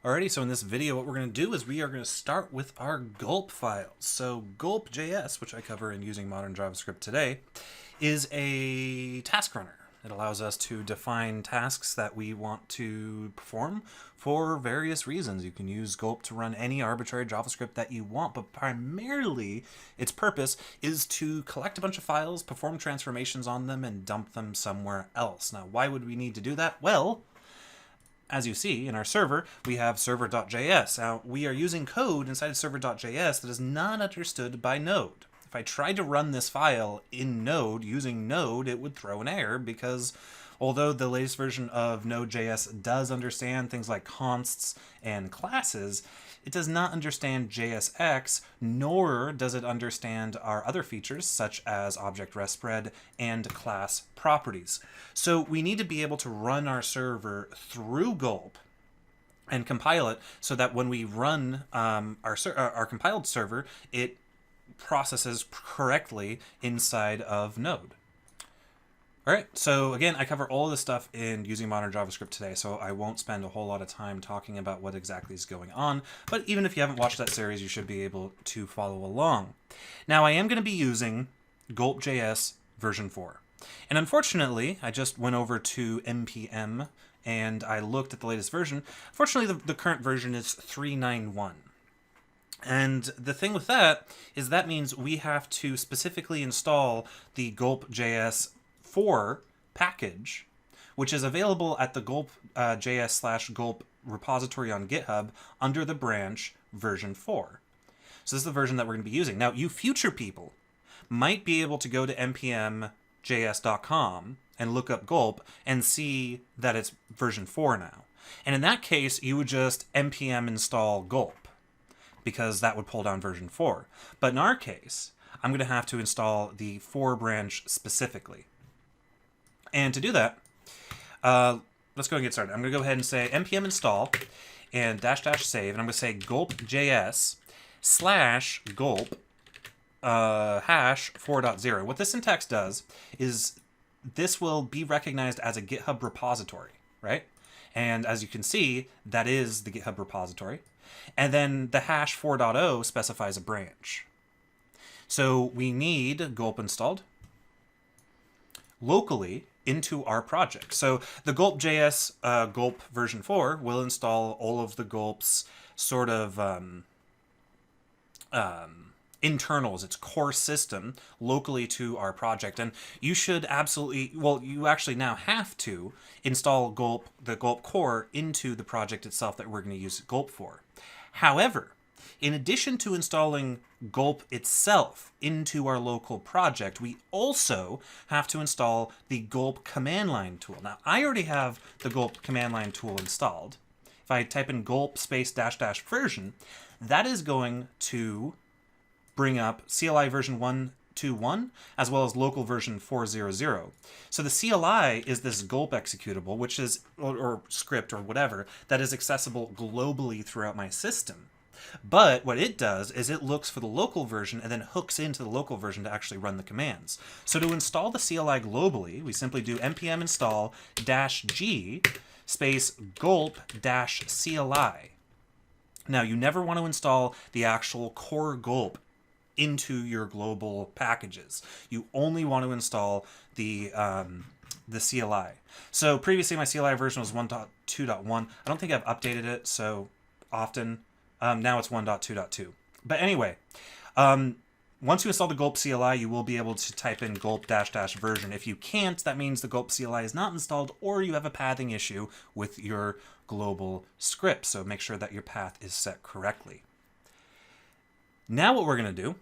Alrighty, so in this video what we're going to do is we are going to start with our Gulp files. So Gulp.js, which I cover in using modern JavaScript today, is a task runner. It allows us to define tasks that we want to perform for various reasons. You can use Gulp to run any arbitrary JavaScript that you want, but primarily its purpose is to collect a bunch of files, perform transformations on them, and dump them somewhere else. Now, why would we need to do that? Well, as you see in our server, we have Server.js. Now, we are using code inside of Server.js that is not understood by Node. If I tried to run this file in Node using Node, it would throw an error because although the latest version of Node.js does understand things like consts and classes, it does not understand JSX, nor does it understand our other features such as object rest spread and class properties. So we need to be able to run our server through Gulp and compile it so that when we run our compiled server, it processes correctly inside of Node. All right, so again, I cover all of this stuff in using modern JavaScript today, so I won't spend a whole lot of time talking about what exactly is going on, but even if you haven't watched that series, you should be able to follow along. Now, I am going to be using Gulp.js version 4. And unfortunately, I just went over to npm and I looked at the latest version. Unfortunately, the current version is 3.9.1. And the thing with that is that means we have to specifically install the Gulp.js 4 package, which is available at the Gulp.js/Gulp repository on GitHub under the branch version 4. So this is the version that we're going to be using. Now, you future people might be able to go to npmjs.com and look up Gulp and see that it's version 4 now. And in that case, you would just npm install Gulp, because that would pull down version 4. But in our case, I'm going to have to install the 4 branch specifically. And to do that, let's go and get started. I'm going to go ahead and say npm install and --save, and I'm going to say gulp.js /gulp hash 4.0. What this syntax does is this will be recognized as a GitHub repository, right? And as you can see, that is the GitHub repository. And then the hash 4.0 specifies a branch. So we need Gulp installed locally into our project. So the Gulp.js Gulp version 4 will install all of the Gulp's sort of internals, its core system, locally to our project. And you should absolutely, well, you actually now have to install Gulp, the Gulp core, into the project itself that we're going to use Gulp for. However, in addition to installing Gulp itself into our local project, we also have to install the Gulp command line tool. Now, I already have the Gulp command line tool installed. If I type in gulp space -- version, that is going to bring up CLI version 1.2.1 as well as local version 4.0.0. So the CLI is this Gulp executable, which is, or script or whatever, that is accessible globally throughout my system. But what it does is it looks for the local version and then hooks into the local version to actually run the commands. So to install the CLI globally, we simply do npm install -g space gulp -CLI. Now, you never want to install the actual core Gulp into your global packages. You only want to install the CLI. So previously my CLI version was 1.2.1. I don't think I've updated it so often. Now it's 1.2.2. But anyway, once you install the Gulp CLI, you will be able to type in gulp -- version. If you can't, that means the Gulp CLI is not installed or you have a pathing issue with your global script. So make sure that your path is set correctly. Now what we're going to do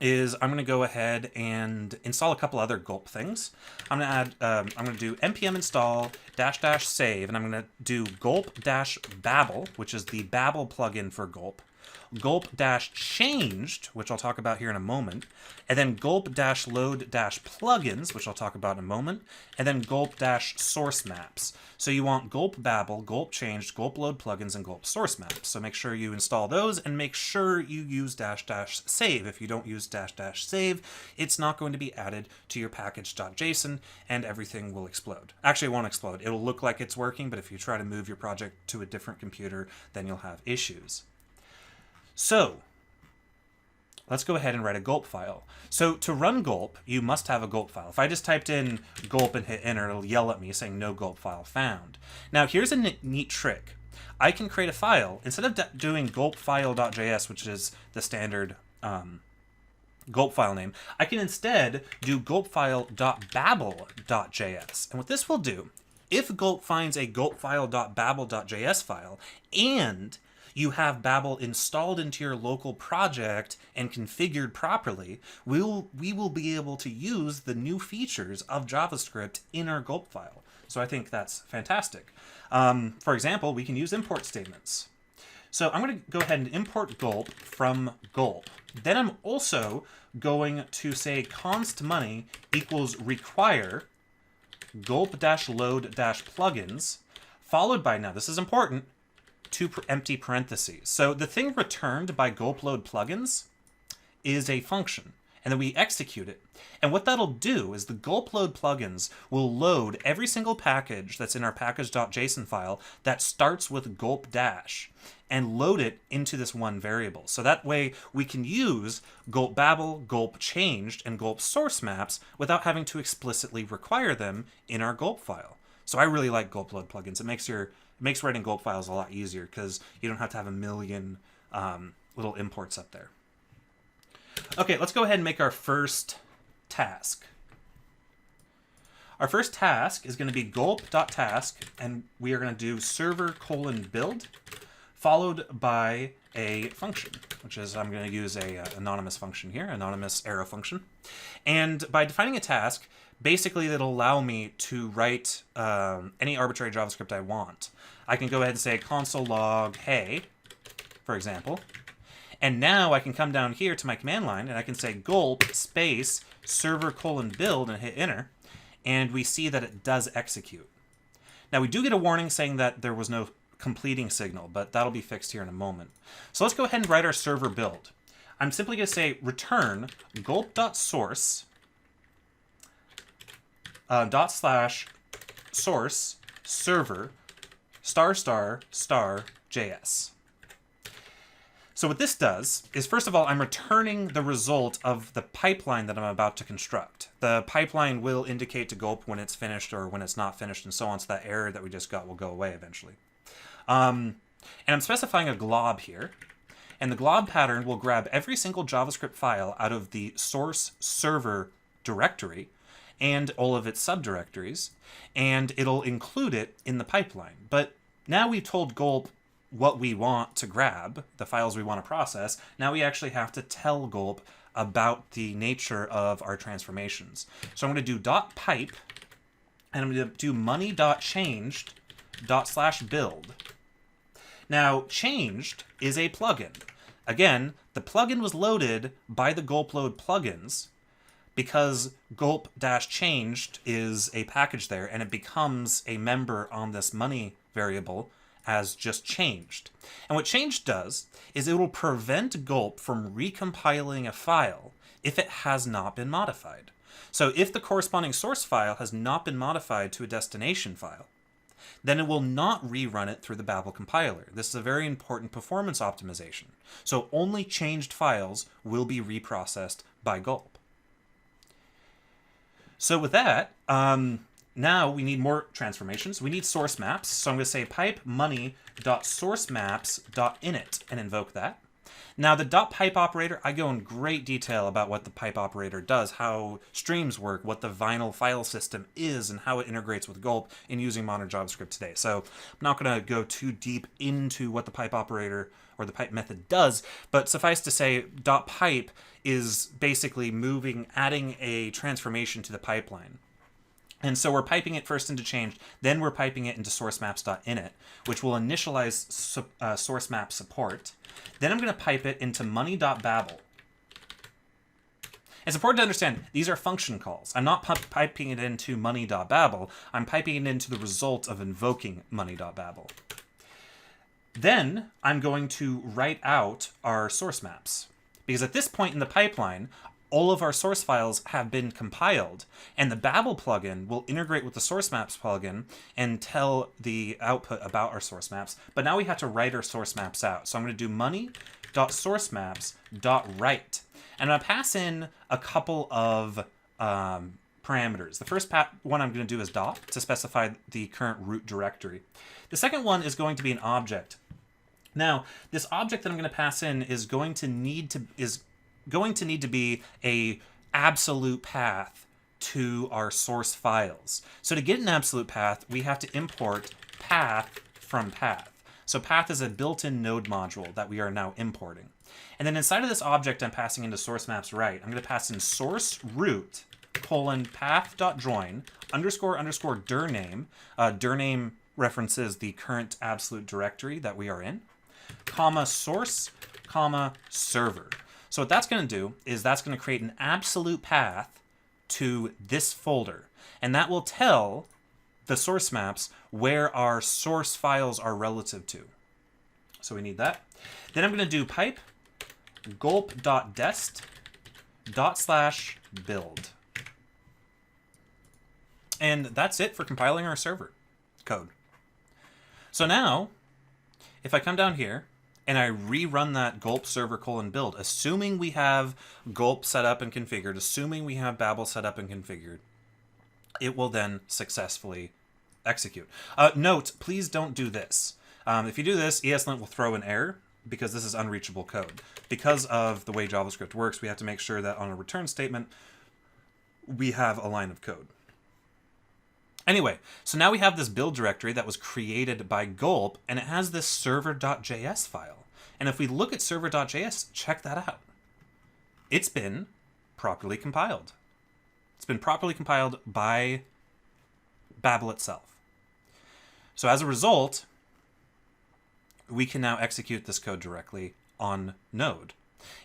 is I'm going to go ahead and install a couple other Gulp things. I'm going to add, I'm going to do npm install --save, and I'm going to do gulp -babel, which is the Babel plugin for Gulp. gulp-changed, which I'll talk about here in a moment, and then gulp-load-plugins, which I'll talk about in a moment, and then gulp-source maps. So you want gulp Babel, gulp changed, gulp load plugins, and gulp source maps. So make sure you install those and make sure you use --save. If you don't use --save, it's not going to be added to your package.json and everything will explode. Actually, it won't explode. It'll look like it's working, but if you try to move your project to a different computer, then you'll have issues. So let's go ahead and write a gulp file. So to run gulp, you must have a gulp file. If I just typed in gulp and hit enter, it'll yell at me saying no gulp file found. Now here's a neat trick. I can create a file, instead of doing gulp file.js, which is the standard gulp file name, I can instead do gulp file.babel.js. And what this will do, if gulp finds a gulp file.babel.js file and you have Babel installed into your local project and configured properly, we will be able to use the new features of JavaScript in our gulp file. So I think that's fantastic. For example, we can use import statements. So I'm going to go ahead and import gulp from gulp. Then I'm also going to say const money equals require gulp-load-plugins, followed by, now this is important, two empty parentheses. So the thing returned by gulp load plugins is a function, and then we execute it. And what that'll do is the gulp load plugins will load every single package that's in our package.json file that starts with gulp dash and load it into this one variable. So that way we can use gulp Babel, gulp changed, and gulp source maps without having to explicitly require them in our gulp file. So I really like gulp load plugins. It makes writing gulp files a lot easier because you don't have to have a million little imports up there. Okay, let's go ahead and make our first task. Our first task is going to be gulp.task, and we are going to do server:build, followed by a function, which is, I'm going to use a anonymous function here, anonymous arrow function. And by defining a task, basically it'll allow me to write any arbitrary JavaScript I want. I can go ahead and say console log hey, for example. And now I can come down here to my command line and I can say gulp space server:build and hit enter. And we see that it does execute. Now we do get a warning saying that there was no completing signal, but that'll be fixed here in a moment. So let's go ahead and write our server build. I'm simply going to say return gulp.source /source server ****js. So what this does is, first of all, I'm returning the result of the pipeline that I'm about to construct. The pipeline will indicate to gulp when it's finished or when it's not finished and so on, so that error that we just got will go away eventually. And I'm specifying a glob here, and the glob pattern will grab every single JavaScript file out of the source server directory and all of its subdirectories, and it'll include it in the pipeline. But now we've told gulp what we want to grab, the files we want to process. Now we actually have to tell gulp about the nature of our transformations. So I'm going to do .pipe, and I'm going to do money.changed./build. Now, changed is a plugin. Again, the plugin was loaded by the gulp load plugins because gulp-changed is a package there, and it becomes a member on this money variable as just changed. And what changed does is it will prevent gulp from recompiling a file if it has not been modified. So if the corresponding source file has not been modified to a destination file, then it will not rerun it through the Babel compiler. This is a very important performance optimization. So only changed files will be reprocessed by gulp. So with that, now we need more transformations. We need source maps. So I'm going to say pipe money.sourcemaps.init and invoke that. Now the .pipe operator, I go in great detail about what the pipe operator does, how streams work, what the vinyl file system is, and how it integrates with gulp in using modern JavaScript today. So I'm not going to go too deep into what the pipe operator or the pipe method does, but suffice to say, .pipe is basically adding a transformation to the pipeline. And so we're piping it first into change, then we're piping it into sourcemaps.init, which will initialize source map support. Then I'm going to pipe it into money.babel. It's important to understand these are function calls. I'm not piping it into money.babel. I'm piping it into the result of invoking money.babel. Then I'm going to write out our source maps. Because at this point in the pipeline, all of our source files have been compiled, and the Babel plugin will integrate with the source maps plugin and tell the output about our source maps. But now we have to write our source maps out. So I'm going to do money.sourcemaps.write. And I'm going to pass in a couple of parameters. The first one I'm going to do is dot to specify the current root directory. The second one is going to be an object. Now, this object that I'm going to pass in is going to need to be a absolute path to our source files. So to get an absolute path, we have to import path from path. So path is a built-in node module that we are now importing. And then inside of this object I'm passing into source maps write, I'm going to pass in source root path.join __ dir name. Dir name references the current absolute directory that we are in, comma source, comma server. So what that's going to do is that's going to create an absolute path to this folder. And that will tell the source maps where our source files are relative to. So we need that. Then I'm going to do pipe gulp.dest./build. And that's it for compiling our server code. So now, if I come down here and I rerun that gulp server :build, assuming we have gulp set up and configured, assuming we have Babel set up and configured, it will then successfully execute. Note, please don't do this. If you do this, ESLint will throw an error because this is unreachable code. Because of the way JavaScript works, we have to make sure that on a return statement, we have a line of code. Anyway, so now we have this build directory that was created by Gulp, and it has this server.js file. And if we look at server.js, check that out. It's been properly compiled. It's been properly compiled by Babel itself. So as a result, we can now execute this code directly on Node.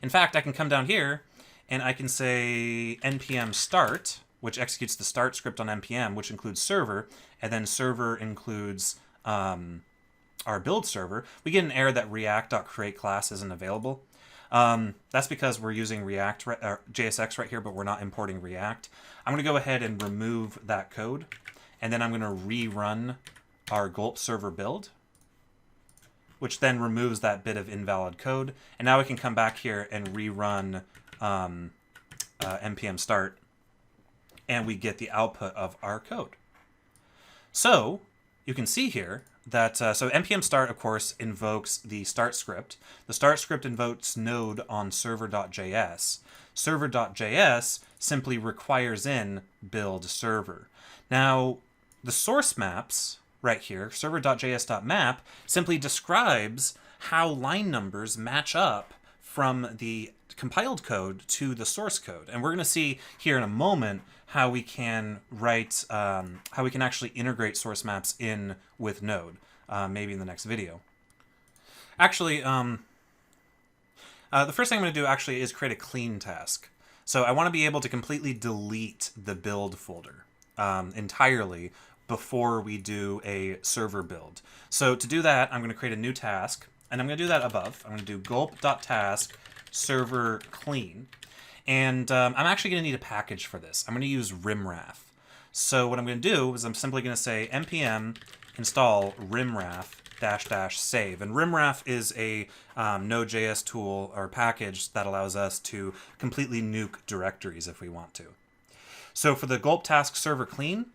In fact, I can come down here and I can say npm start, which executes the start script on npm, which includes server, and then server includes our build server. We get an error that react.createClass isn't available. That's because we're using JSX right here, but we're not importing React. I'm going to go ahead and remove that code, and then I'm going to rerun our Gulp server build, which then removes that bit of invalid code. And now we can come back here and rerun npm start, and we get the output of our code. So you can see here that, so npm start, of course, invokes the start script. The start script invokes Node on server.js. Server.js simply requires in build server. Now, the source maps right here, server.js.map, simply describes how line numbers match up from the compiled code to the source code. And we're going to see here in a moment how we can write, how we can actually integrate source maps in with Node, maybe in the next video. Actually, the first thing I'm going to do actually is create a clean task. So I want to be able to completely delete the build folder entirely before we do a server build. So to do that, I'm going to create a new task, and I'm going to do that above. I'm going to do gulp.task server clean. And I'm actually going to need a package for this. I'm going to use Rimraf. So what I'm going to do is I'm simply going to say npm install Rimraf -- save. And Rimraf is a Node.js tool or package that allows us to completely nuke directories if we want to. So for the gulp task server clean,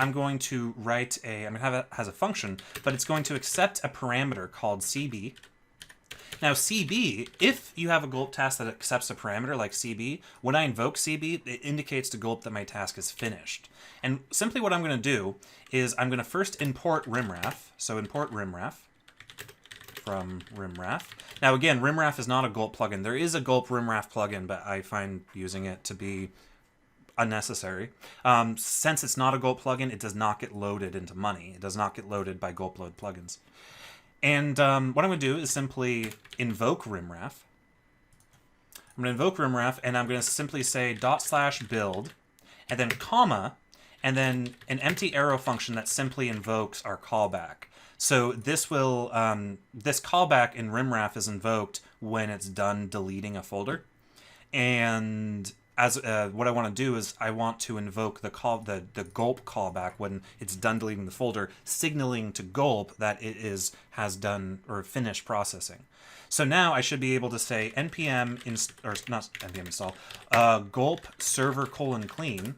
I'm going to write I'm going to have it as a function, but it's going to accept a parameter called CB. Now CB, if you have a gulp task that accepts a parameter like CB, when I invoke CB, it indicates to gulp that my task is finished. And simply what I'm going to do is I'm going to first import Rimraf. So import Rimraf from Rimraf. Now again, Rimraf is not a gulp plugin. There is a gulp Rimraf plugin, but I find using it to be unnecessary. Since it's not a Gulp plugin, it does not get loaded into Money. It does not get loaded by Gulp load plugins. And what I'm going to do is simply invoke Rimraf. I'm going to invoke Rimraf, and I'm going to simply say /build, and then comma, and then an empty arrow function that simply invokes our callback. So this will this callback in Rimraf is invoked when it's done deleting a folder. And as what I want to do is I want to invoke the Gulp callback when it's done deleting the folder, signaling to Gulp that it has done or finished processing. So now I should be able to say npm install Gulp server :clean.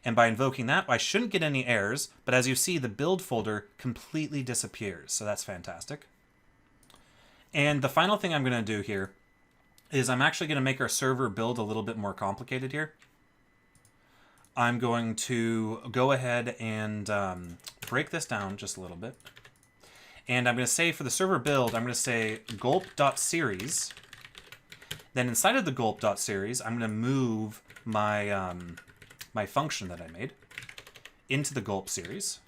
And by invoking that, I shouldn't get any errors, but as you see, the build folder completely disappears. So that's fantastic. And the final thing I'm going to do here is I'm actually going to make our server build a little bit more complicated here. I'm going to go ahead and break this down just a little bit. And I'm going to say for the server build, I'm going to say gulp.series. Then inside of the gulp.series, I'm going to move my my function that I made into the Gulp series.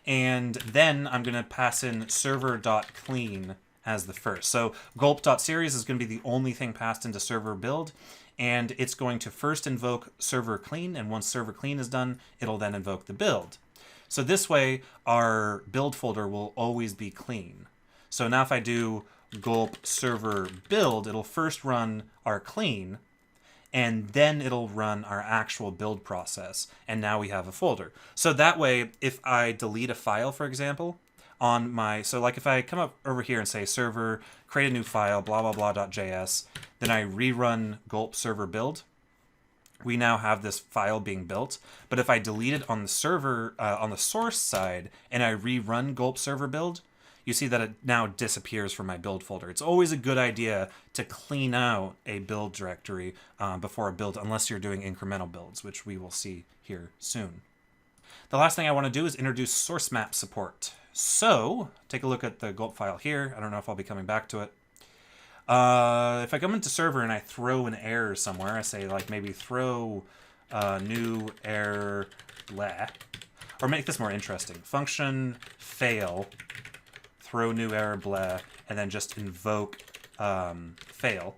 And then I'm going to pass in server.clean as the first. So gulp.series is going to be the only thing passed into server build, and it's going to first invoke server clean, and once server clean is done, it'll then invoke the build. So this way, our build folder will always be clean. So now if I do gulp server build, it'll first run our clean, and then it'll run our actual build process, and now we have a folder. So that way, if I delete a file, for example, on my, so like if I come up over here and say server, create a new file, blah, blah, blah.js, then I rerun gulp server build, we now have this file being built. But if I delete it on the server, on the source side, and I rerun gulp server build, you see that it now disappears from my build folder. It's always a good idea to clean out a build directory before a build, unless you're doing incremental builds, which we will see here soon. The last thing I want to do is introduce source map support. So take a look at the Gulp file here. I don't know if I'll be coming back to it. If I come into server and I throw an error somewhere, I say like maybe throw new error blah, or make this more interesting. Function fail, throw new error blah, and then just invoke fail.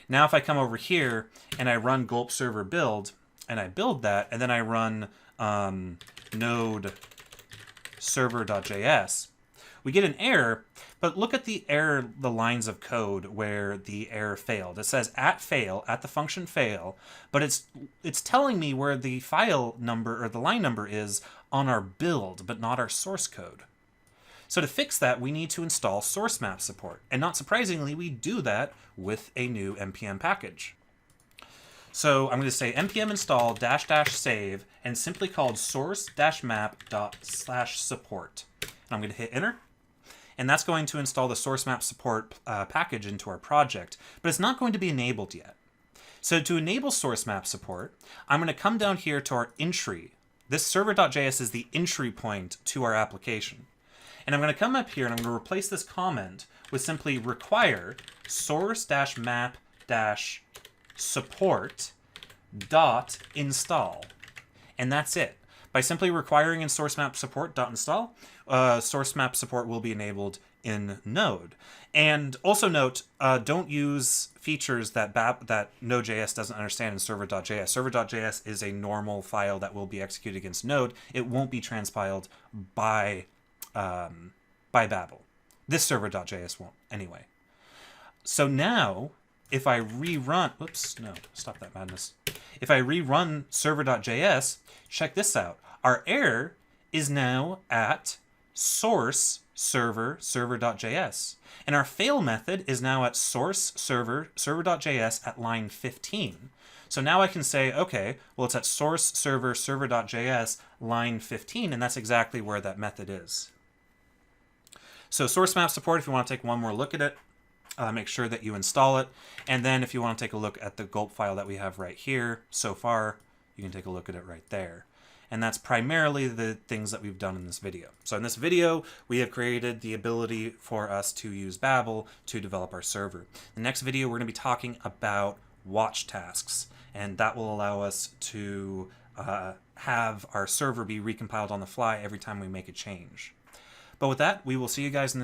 Now if I come over here and I run gulp server build, and I build that, and then I run node server.js, we get an error, but look at the error, the lines of code where the error failed. It says at fail, at the function fail, but it's telling me where the file number or the line number is on our build, but not our source code. So to fix that, we need to install source map support. And not surprisingly, we do that with a new npm package. So I'm going to say npm install --save and simply called source-map./support. And I'm going to hit enter. And that's going to install the source map support package into our project, but it's not going to be enabled yet. So to enable source map support, I'm going to come down here to our entry. This server.js is the entry point to our application. And I'm going to come up here and I'm going to replace this comment with simply require source-map-support.install. And that's it. By simply requiring in source map support.install, source map support will be enabled in Node. And also note, don't use features that Node.js doesn't understand in Server.js. Server.js is a normal file that will be executed against Node. It won't be transpiled by Babel. This Server.js won't anyway. So now, if I rerun, oops, no, stop that madness. If I rerun Server.js, check this out. Our error is now at source server server.js. And our fail method is now at source server server.js at line 15. So now I can say, okay, well, it's at source server server.js line 15, and that's exactly where that method is. So source map support, if you want to take one more look at it, make sure that you install it. And then if you want to take a look at the Gulp file that we have right here so far, you can take a look at it right there. And that's primarily the things that we've done in this video. So in this video, we have created the ability for us to use Babel to develop our server. The next video, we're going to be talking about watch tasks, and that will allow us to have our server be recompiled on the fly every time we make a change. But with that, we will see you guys in the